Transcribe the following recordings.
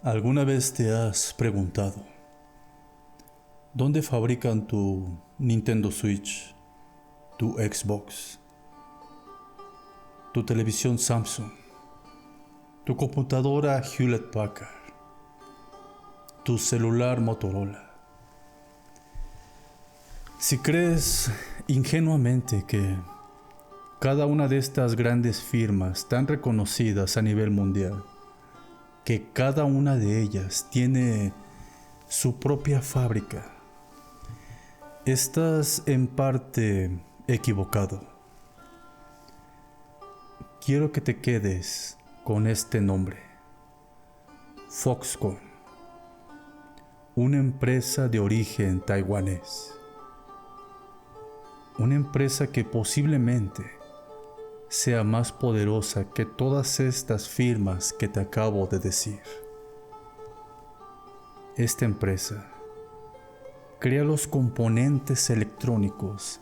¿Alguna vez te has preguntado dónde fabrican tu Nintendo Switch, tu Xbox, tu televisión Samsung, tu computadora Hewlett Packard, tu celular Motorola? Si crees ingenuamente que cada una de estas grandes firmas tan reconocidas a nivel mundial, que cada una de ellas tiene su propia fábrica, estás en parte equivocado. Quiero que te quedes con este nombre: Foxconn, una empresa de origen taiwanés. Una empresa que posiblemente sea más poderosa que todas estas firmas que te acabo de decir. Esta empresa crea los componentes electrónicos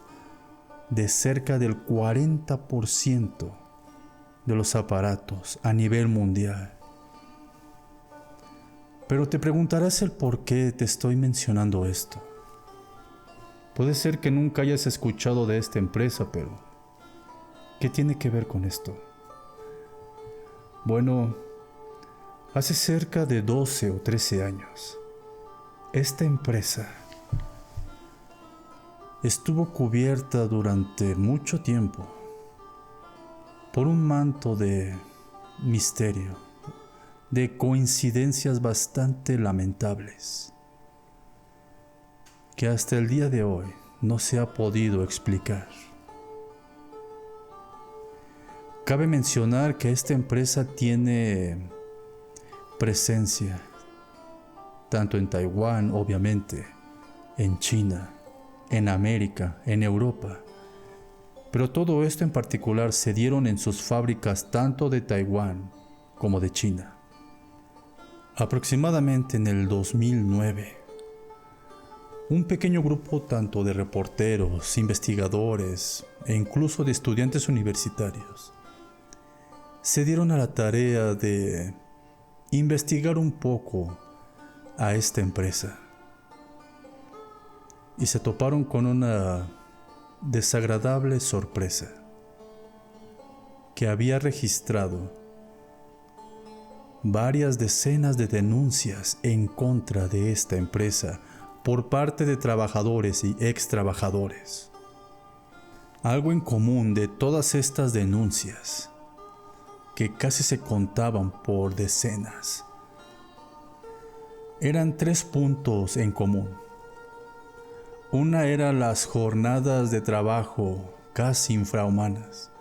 de cerca del 40% de los aparatos a nivel mundial. Pero te preguntarás el por qué te estoy mencionando esto. Puede ser que nunca hayas escuchado de esta empresa, pero ¿qué tiene que ver con esto? Bueno, hace cerca de 12 o 13 años, esta empresa estuvo cubierta durante mucho tiempo por un manto de misterio, de coincidencias bastante lamentables, que hasta el día de hoy no se ha podido explicar. Cabe mencionar que esta empresa tiene presencia tanto en Taiwán, obviamente, en China, en América, en Europa, pero todo esto en particular se dieron en sus fábricas tanto de Taiwán como de China. Aproximadamente en el 2009, un pequeño grupo tanto de reporteros, investigadores e incluso de estudiantes universitarios se dieron a la tarea de investigar un poco a esta empresa y se toparon con una desagradable sorpresa: que había registrado varias decenas de denuncias en contra de esta empresa por parte de trabajadores y ex trabajadores. Algo en común de todas estas denuncias, que casi se contaban por decenas, eran 3 puntos en común. Una era las jornadas de trabajo casi infrahumanas,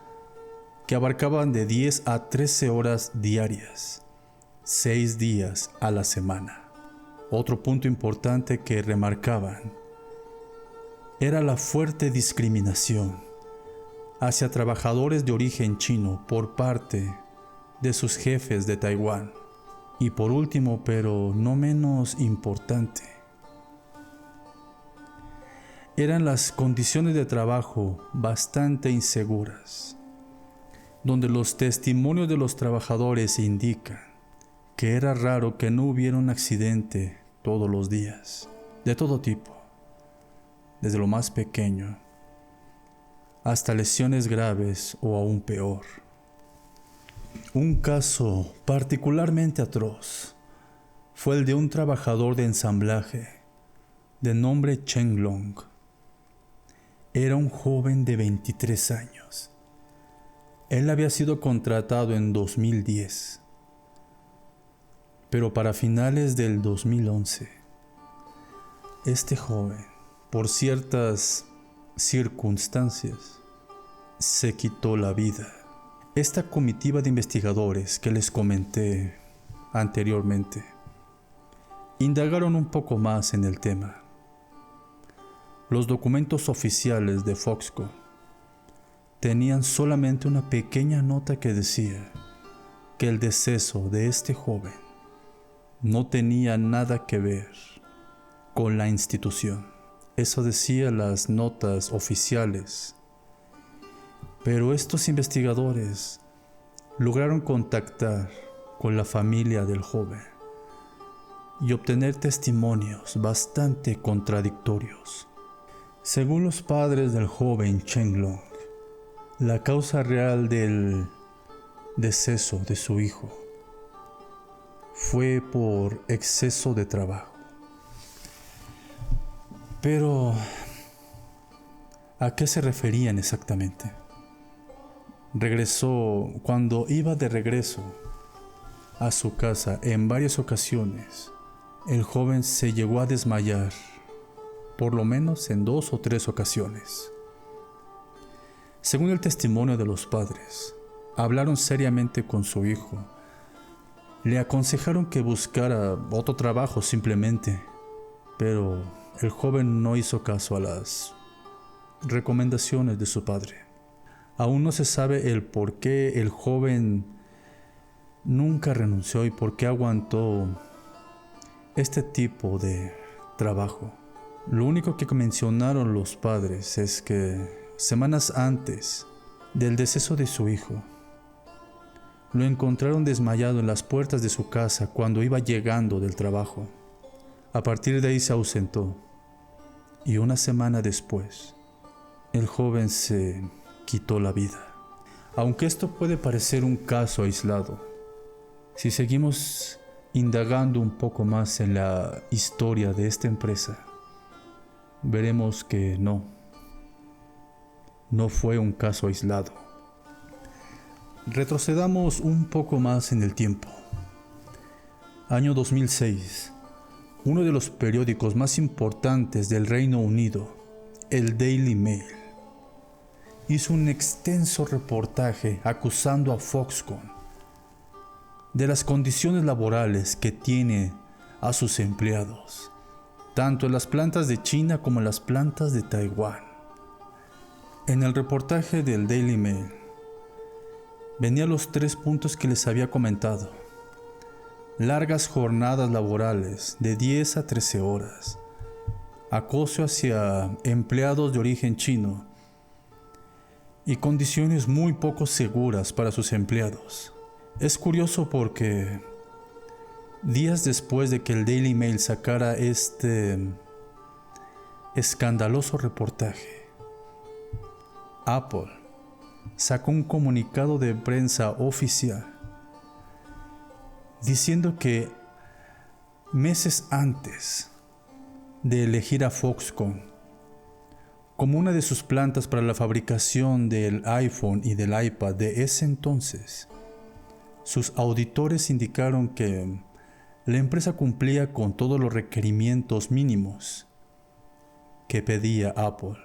que abarcaban de 10 a 13 horas diarias, 6 días a la semana. Otro punto importante que remarcaban era la fuerte discriminación hacia trabajadores de origen chino por parte de sus jefes de Taiwán. Y por último, pero no menos importante, eran las condiciones de trabajo bastante inseguras, donde los testimonios de los trabajadores indican que era raro que no hubiera un accidente todos los días, de todo tipo, desde lo más pequeño hasta lesiones graves o aún peor. Un caso particularmente atroz fue el de un trabajador de ensamblaje de nombre Chen Long. Era un joven de 23 años. Él había sido contratado en 2010, pero para finales del 2011, este joven, por ciertas circunstancias, se quitó la vida. Esta comitiva de investigadores que les comenté anteriormente indagaron un poco más en el tema. Los documentos oficiales de Foxconn tenían solamente una pequeña nota que decía que el deceso de este joven no tenía nada que ver con la institución. Eso decían las notas oficiales. Pero estos investigadores lograron contactar con la familia del joven y obtener testimonios bastante contradictorios. Según los padres del joven Chen Long, la causa real del deceso de su hijo fue por exceso de trabajo. Pero, ¿a qué se referían exactamente? Cuando iba de regreso a su casa en varias ocasiones, el joven se llegó a desmayar, por lo menos en 2 o 3 ocasiones. Según el testimonio de los padres, hablaron seriamente con su hijo. Le aconsejaron que buscara otro trabajo simplemente, pero el joven no hizo caso a las recomendaciones de su padre. Aún no se sabe el por qué el joven nunca renunció y por qué aguantó este tipo de trabajo. Lo único que mencionaron los padres es que semanas antes del deceso de su hijo, lo encontraron desmayado en las puertas de su casa cuando iba llegando del trabajo. A partir de ahí se ausentó y una semana después, el joven se quitó la vida. Aunque esto puede parecer un caso aislado, si seguimos indagando un poco más en la historia de esta empresa, veremos que no fue un caso aislado. Retrocedamos un poco más en el tiempo. Año 2006. Uno de los periódicos más importantes del Reino Unido, el Daily Mail, hizo un extenso reportaje acusando a Foxconn de las condiciones laborales que tiene a sus empleados, tanto en las plantas de China como en las plantas de Taiwán. En el reportaje del Daily Mail venían los 3 puntos que les había comentado: largas jornadas laborales de 10 a 13 horas, acoso hacia empleados de origen chino y condiciones muy poco seguras para sus empleados. Es curioso porque días después de que el Daily Mail sacara este escandaloso reportaje, Apple sacó un comunicado de prensa oficial diciendo que meses antes de elegir a Foxconn como una de sus plantas para la fabricación del iPhone y del iPad de ese entonces, sus auditores indicaron que la empresa cumplía con todos los requerimientos mínimos que pedía Apple.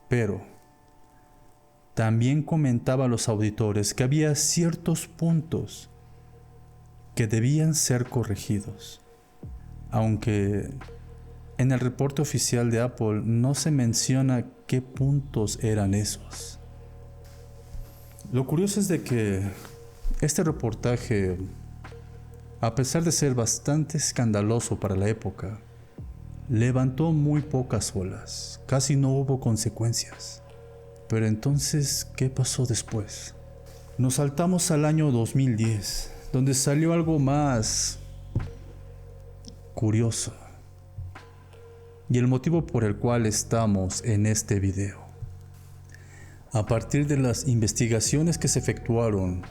Pero también comentaba a los auditores que había ciertos puntos que debían ser corregidos, aunque en el reporte oficial de Apple no se menciona qué puntos eran esos. Lo curioso es de que este reportaje, a pesar de ser bastante escandaloso para la época, levantó muy pocas olas, casi no hubo consecuencias. Pero entonces, ¿qué pasó después? Nos saltamos al año 2010, donde salió algo más curioso, y el motivo por el cual estamos en este video. A partir de las investigaciones que se efectuaron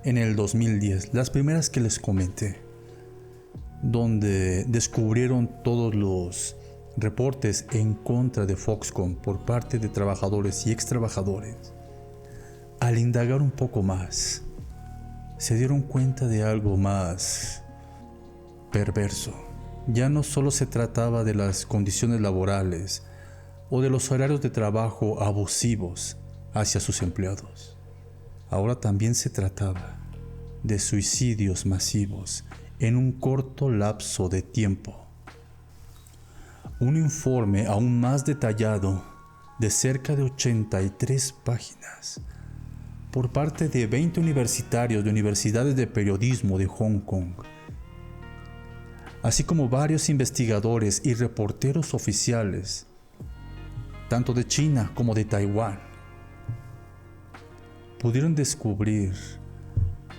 en el 2010, las primeras que les comenté, donde descubrieron todos los reportes en contra de Foxconn por parte de trabajadores y ex trabajadores, al indagar un poco más, se dieron cuenta de algo más perverso. Ya no solo se trataba de las condiciones laborales o de los horarios de trabajo abusivos hacia sus empleados. Ahora también se trataba de suicidios masivos en un corto lapso de tiempo. Un informe aún más detallado de cerca de 83 páginas por parte de 20 universitarios de universidades de periodismo de Hong Kong, así como varios investigadores y reporteros oficiales, tanto de China como de Taiwán, pudieron descubrir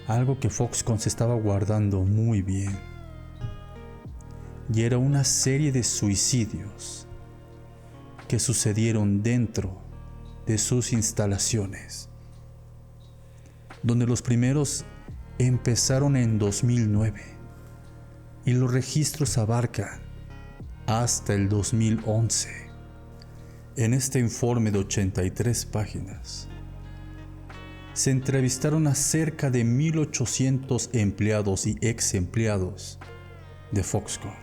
algo que Foxconn se estaba guardando muy bien. y era una serie de suicidios que sucedieron dentro de sus instalaciones, donde los primeros empezaron en 2009 y los registros abarcan hasta el 2011. En este informe de 83 páginas se entrevistaron a cerca de 1,800 empleados y ex empleados de Foxconn,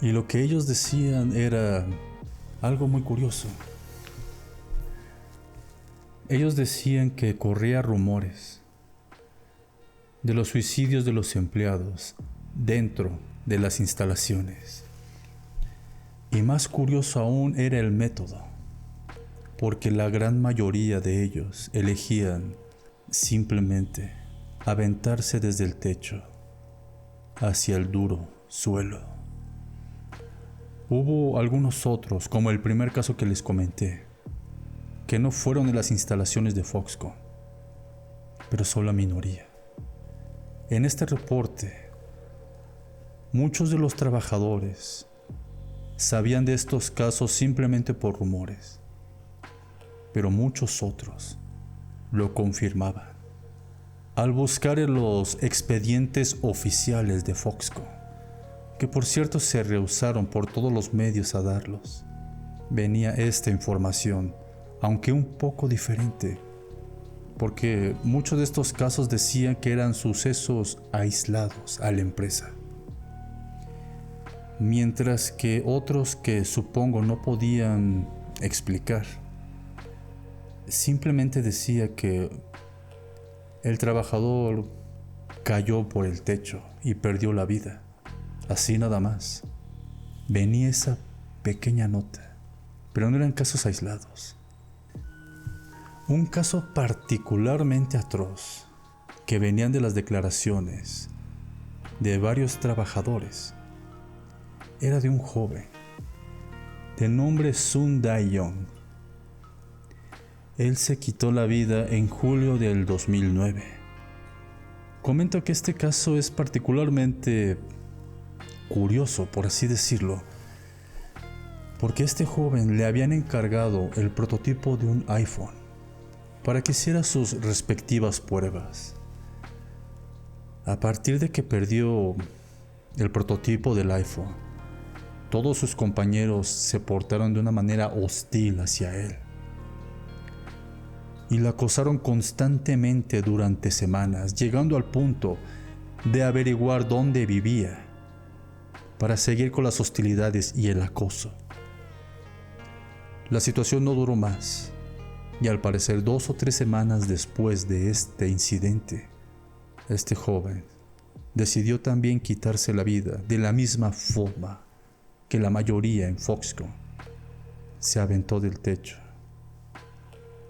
y lo que ellos decían era algo muy curioso. Ellos decían que corría rumores de los suicidios de los empleados dentro de las instalaciones. Y más curioso aún era el método, porque la gran mayoría de ellos elegían simplemente aventarse desde el techo hacia el duro suelo. Hubo algunos otros, como el primer caso que les comenté, que no fueron de las instalaciones de Foxconn, pero solo la minoría. En este reporte, muchos de los trabajadores sabían de estos casos simplemente por rumores, pero muchos otros lo confirmaban al buscar en los expedientes oficiales de Foxconn, que por cierto se rehusaron por todos los medios a darlos. Venía esta información, aunque un poco diferente, porque muchos de estos casos decían que eran sucesos aislados a la empresa, mientras que otros que supongo no podían explicar, simplemente decía que el trabajador cayó por el techo y perdió la vida, así nada más. Venía esa pequeña nota, pero no eran casos aislados. Un caso particularmente atroz que venían de las declaraciones de varios trabajadores era de un joven de nombre Sun Dae-yong. Él se quitó la vida en julio del 2009. Comento que este caso es particularmente curioso, por así decirlo, porque a este joven le habían encargado el prototipo de un iPhone para que hiciera sus respectivas pruebas. A partir de que perdió el prototipo del iPhone, todos sus compañeros se portaron de una manera hostil hacia él y lo acosaron constantemente durante semanas, llegando al punto de averiguar dónde vivía para seguir con las hostilidades y el acoso. La situación no duró más, y al parecer 2 o 3 semanas después de este incidente, este joven decidió también quitarse la vida de la misma forma que la mayoría en Foxconn. Se aventó del techo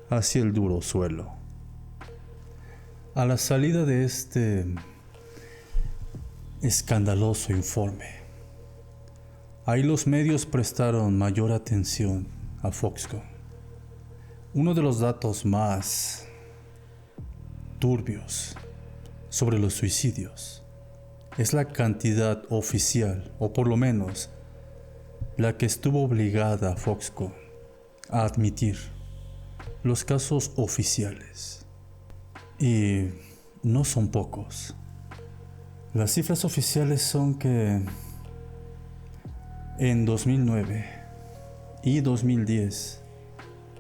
hacia el duro suelo. A la salida de este escandaloso informe, ahí los medios prestaron mayor atención a Foxconn. Uno de los datos más turbios sobre los suicidios es la cantidad oficial, o por lo menos la que estuvo obligada a Foxconn a admitir los casos oficiales. Y no son pocos. Las cifras oficiales son que en 2009 y 2010,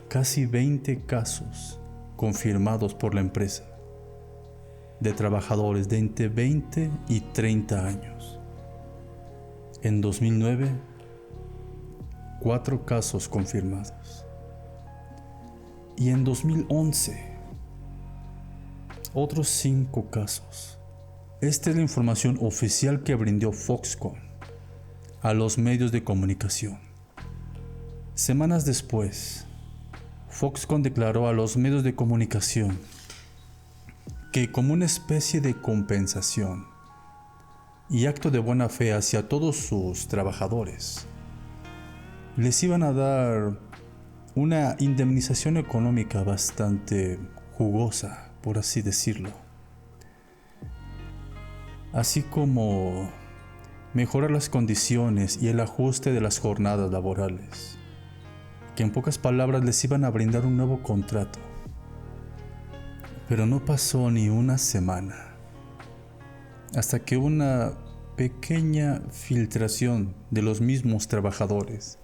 casi 20 casos confirmados por la empresa de trabajadores de entre 20 y 30 años. En 2009, 4 casos confirmados. Y en 2011, otros 5 casos. Esta es la información oficial que brindó Foxconn a los medios de comunicación. Semanas después, Foxconn declaró a los medios de comunicación que, como una especie de compensación y acto de buena fe hacia todos sus trabajadores, les iban a dar una indemnización económica bastante jugosa, por así decirlo, así como mejorar las condiciones y el ajuste de las jornadas laborales, que en pocas palabras les iban a brindar un nuevo contrato. Pero no pasó ni una semana hasta que una pequeña filtración de los mismos trabajadores,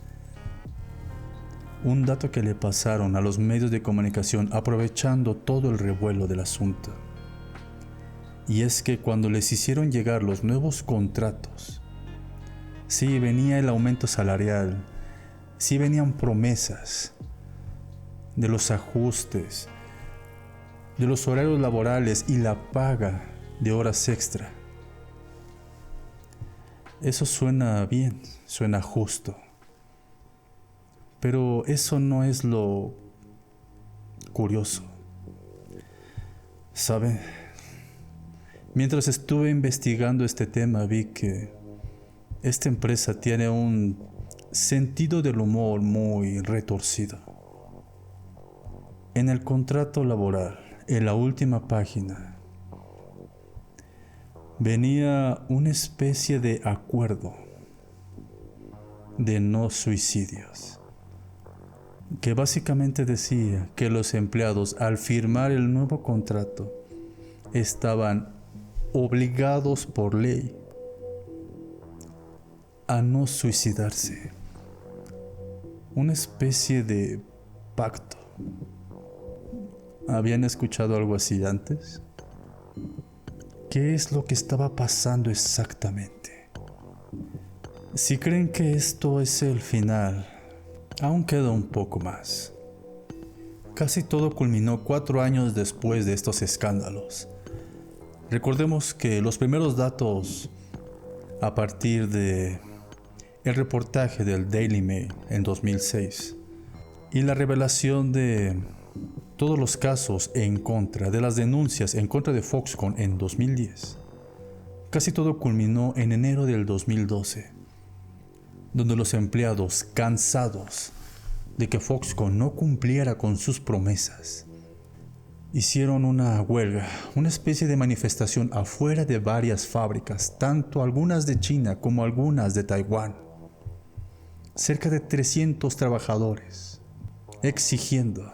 un dato que le pasaron a los medios de comunicación aprovechando todo el revuelo del asunto. Y es que cuando les hicieron llegar los nuevos contratos, sí venía el aumento salarial, sí venían promesas de los ajustes, de los horarios laborales y la paga de horas extra. Eso suena bien, suena justo. Pero eso no es lo curioso. ¿Sabe? Mientras estuve investigando este tema vi que esta empresa tiene un sentido del humor muy retorcido. En el contrato laboral, en la última página, venía una especie de acuerdo de no suicidios, que básicamente decía que los empleados al firmar el nuevo contrato estaban obligados por ley a no suicidarse. Una especie de pacto. ¿Habían escuchado algo así antes? ¿Qué es lo que estaba pasando exactamente? Si creen que esto es el final, aún queda un poco más. Casi todo culminó 4 años después de estos escándalos. Recordemos que los primeros datos a partir de el reportaje del Daily Mail en 2006 y la revelación de todos los casos en contra de las denuncias en contra de Foxconn en 2010. Casi todo culminó en enero del 2012, donde los empleados, cansados de que Foxconn no cumpliera con sus promesas, hicieron una huelga, una especie de manifestación afuera de varias fábricas, tanto algunas de China como algunas de Taiwán. Cerca de 300 trabajadores, exigiendo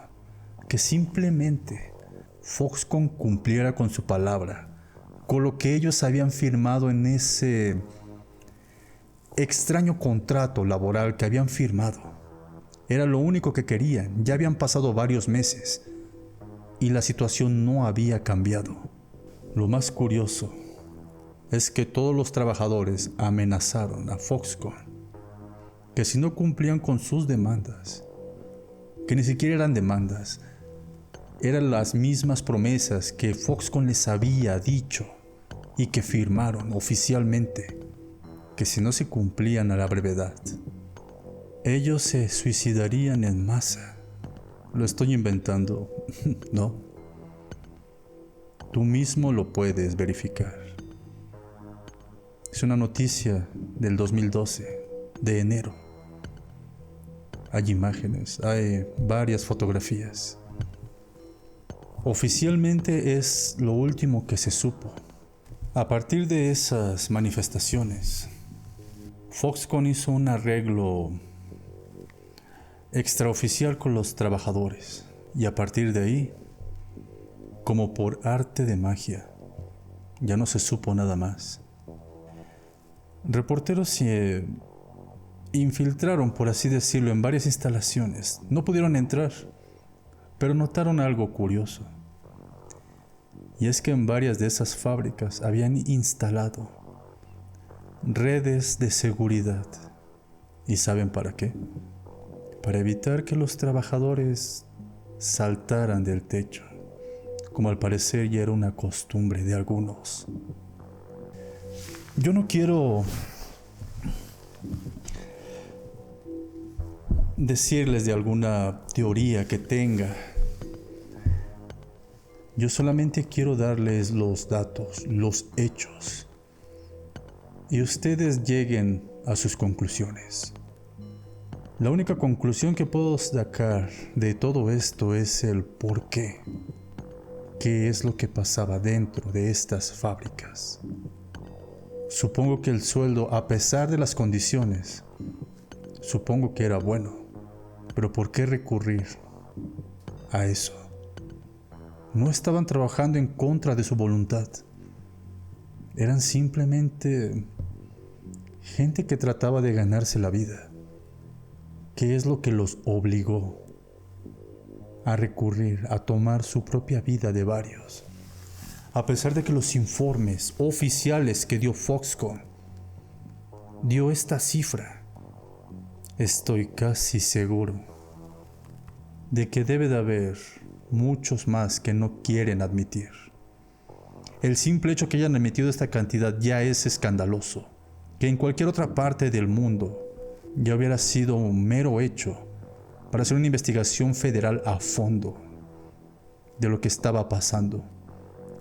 que simplemente Foxconn cumpliera con su palabra, con lo que ellos habían firmado en ese extraño contrato laboral que habían firmado. Era lo único que querían. Ya habían pasado varios meses y la situación no había cambiado. Lo más curioso es que todos los trabajadores amenazaron a Foxconn que si no cumplían con sus demandas, que ni siquiera eran demandas, eran las mismas promesas que Foxconn les había dicho y que firmaron oficialmente, que si no se cumplían a la brevedad, ellos se suicidarían en masa. Lo estoy inventando, ¿no? Tú mismo lo puedes verificar. Es una noticia del 2012, de enero. Hay imágenes, hay varias fotografías. Oficialmente es lo último que se supo. A partir de esas manifestaciones, Foxconn hizo un arreglo extraoficial con los trabajadores y a partir de ahí, como por arte de magia, ya no se supo nada más. Reporteros se infiltraron, por así decirlo, en varias instalaciones. No pudieron entrar, pero notaron algo curioso. Y es que en varias de esas fábricas habían instalado redes de seguridad. ¿Y saben para qué? Para evitar que los trabajadores saltaran del techo, como al parecer ya era una costumbre de algunos. Yo no quiero decirles de alguna teoría que tenga. Yo solamente quiero darles los datos, los hechos, y ustedes lleguen a sus conclusiones. La única conclusión que puedo sacar de todo esto es el por qué. ¿Qué es lo que pasaba dentro de estas fábricas? Supongo que el sueldo, a pesar de las condiciones, supongo que era bueno. Pero ¿por qué recurrir a eso? No estaban trabajando en contra de su voluntad. Eran simplemente gente que trataba de ganarse la vida. ¿Qué es lo que los obligó a recurrir a tomar su propia vida de varios? A pesar de que los informes oficiales que dio Foxconn dio esta cifra, estoy casi seguro de que debe de haber muchos más que no quieren admitir. El simple hecho que hayan emitido esta cantidad ya es escandaloso, que en cualquier otra parte del mundo ya hubiera sido un mero hecho para hacer una investigación federal a fondo de lo que estaba pasando.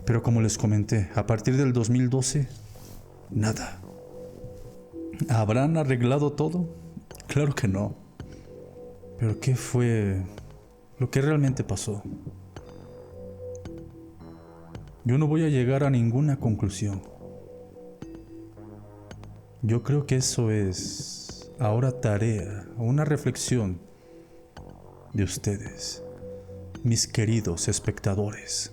Pero como les comenté, a partir del 2012, nada. ¿Habrán arreglado todo? Claro que no. Pero ¿qué fue lo que realmente pasó? Yo no voy a llegar a ninguna conclusión. Yo creo que eso es ahora tarea, una reflexión de ustedes, mis queridos espectadores.